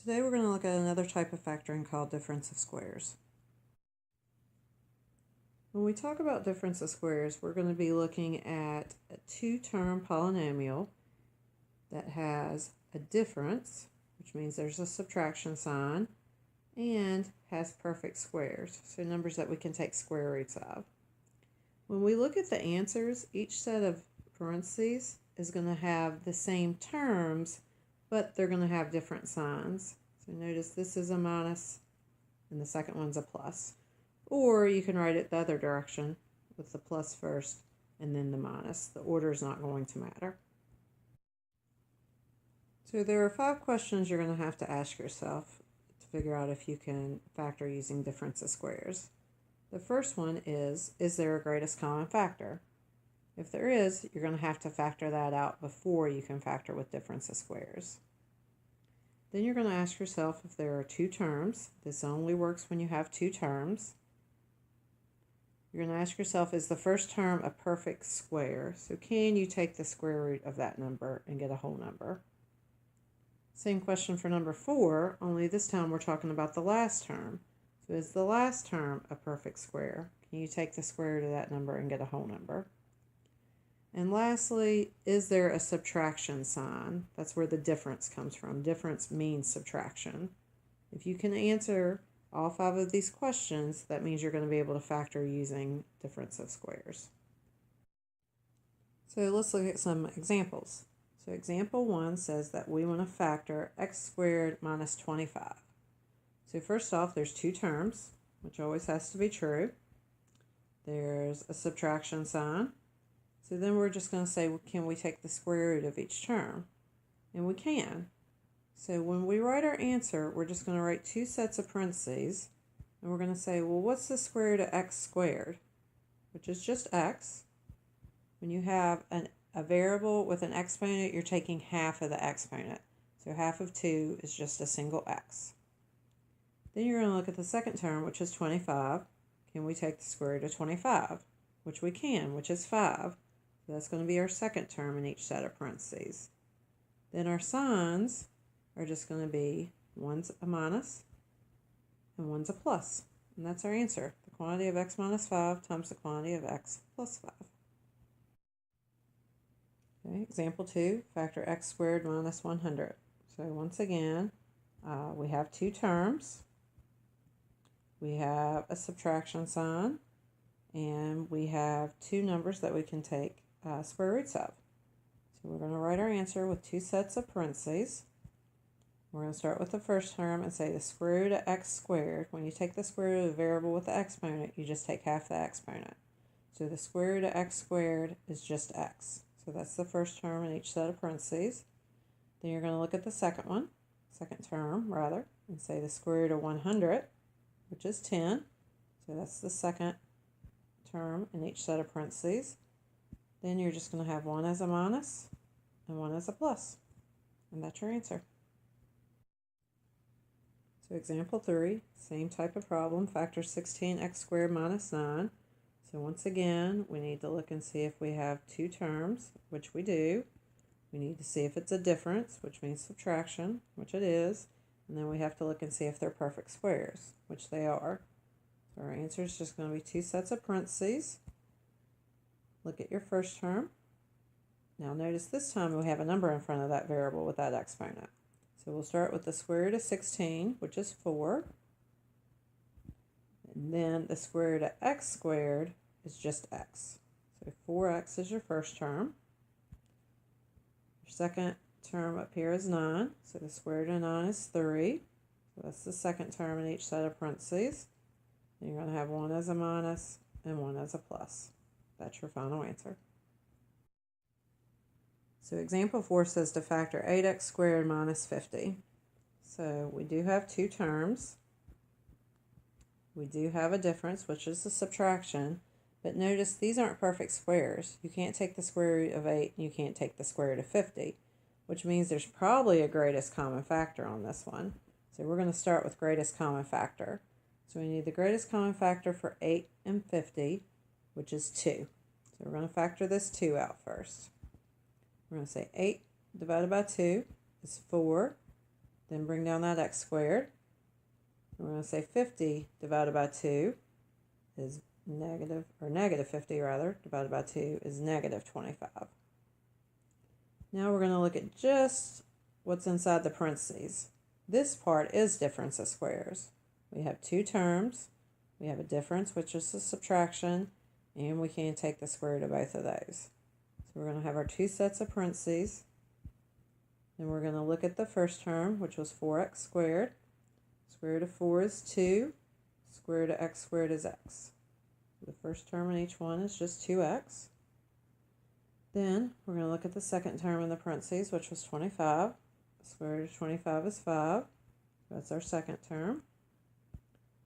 Today we're going to look at another type of factoring called difference of squares. When we talk about difference of squares, we're going to be looking at a two-term polynomial that has a difference, which means there's a subtraction sign, and has perfect squares, so numbers that we can take square roots of. When we look at the answers, each set of parentheses is going to have the same terms, but they're going to have different signs. So notice this is a minus and the second one's a plus. Or you can write it the other direction with the plus first and then the minus. The order is not going to matter. So there are 5 questions you're going to have to ask yourself to figure out if you can factor using difference of squares. The first one is there a greatest common factor? If there is, you're going to have to factor that out before you can factor with difference of squares. Then you're going to ask yourself if there are 2 terms. This only works when you have 2 terms. You're going to ask yourself, is the first term a perfect square? So can you take the square root of that number and get a whole number? Same question for number 4, only this time we're talking about the last term. So is the last term a perfect square? Can you take the square root of that number and get a whole number? And lastly, is there a subtraction sign? That's where the difference comes from. Difference means subtraction. If you can answer all 5 of these questions, that means you're going to be able to factor using difference of squares. So let's look at some examples. So example 1 says that we want to factor x squared minus 25. So first off, there's 2 terms, which always has to be true. There's a subtraction sign. So then we're just going to say, well, can we take the square root of each term? And we can. So when we write our answer, we're just going to write 2 sets of parentheses. And we're going to say, well, what's the square root of x squared? Which is just x. When you have a variable with an exponent, you're taking half of the exponent. So half of 2 is just a single x. Then you're going to look at the second term, which is 25. Can we take the square root of 25? Which we can, which is 5. So that's going to be our second term in each set of parentheses. Then our signs are just going to be one's a minus and one's a plus. And that's our answer. The quantity of x minus 5 times the quantity of x plus 5. Okay, example 2, factor x squared minus 100. So once again, we have 2 terms. We have a subtraction sign, and we have 2 numbers that we can take square roots of. So we're going to write our answer with 2 sets of parentheses. We're going to start with the first term and say the square root of x squared. When you take the square root of a variable with the exponent, you just take half the exponent. So the square root of x squared is just x. So that's the first term in each set of parentheses. Then you're going to look at the second term, and say the square root of 100, which is 10. So that's the second term in each set of parentheses. Then you're just going to have one as a minus and one as a plus. And that's your answer. So example 3, same type of problem, factor 16x squared minus 9. So once again, we need to look and see if we have 2 terms, which we do. We need to see if it's a difference, which means subtraction, which it is. And then we have to look and see if they're perfect squares, which they are. So our answer is just going to be 2 sets of parentheses. Look at your first term. Now notice this time we have a number in front of that variable with that exponent. So we'll start with the square root of 16, which is 4. And then the square root of x squared is just x. So 4x is your first term. Your second term up here is 9. So the square root of 9 is 3. So that's the second term in each set of parentheses. And you're going to have one as a minus and one as a plus. That's your final answer. So example 4 says to factor 8x squared minus 50. So we do have 2 terms. We do have a difference, which is the subtraction. But notice these aren't perfect squares. You can't take the square root of 8 and you can't take the square root of 50, which means there's probably a greatest common factor on this one. So we're going to start with greatest common factor. So we need the greatest common factor for 8 and 50, which is 2. So we're going to factor this 2 out first. We're going to say 8 divided by 2 is 4. Then bring down that x squared. We're going to say 50 divided by 2 is negative 50 rather, divided by 2 is negative 25. Now we're going to look at just what's inside the parentheses. This part is difference of squares. We have two terms. We have a difference, which is a subtraction, and we can take the square root of both of those. So we're going to have our two sets of parentheses. Then we're going to look at the first term, which was 4x squared. Square root of 4 is 2. Square root of x squared is x. The first term in each one is just 2x. Then we're going to look at the second term in the parentheses, which was 25. Square root of 25 is 5. That's our second term.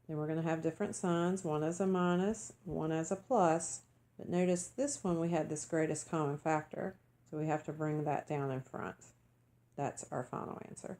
Then we're going to have different signs, one as a minus, one as a plus. But notice this one we had this greatest common factor, so we have to bring that down in front. That's our final answer.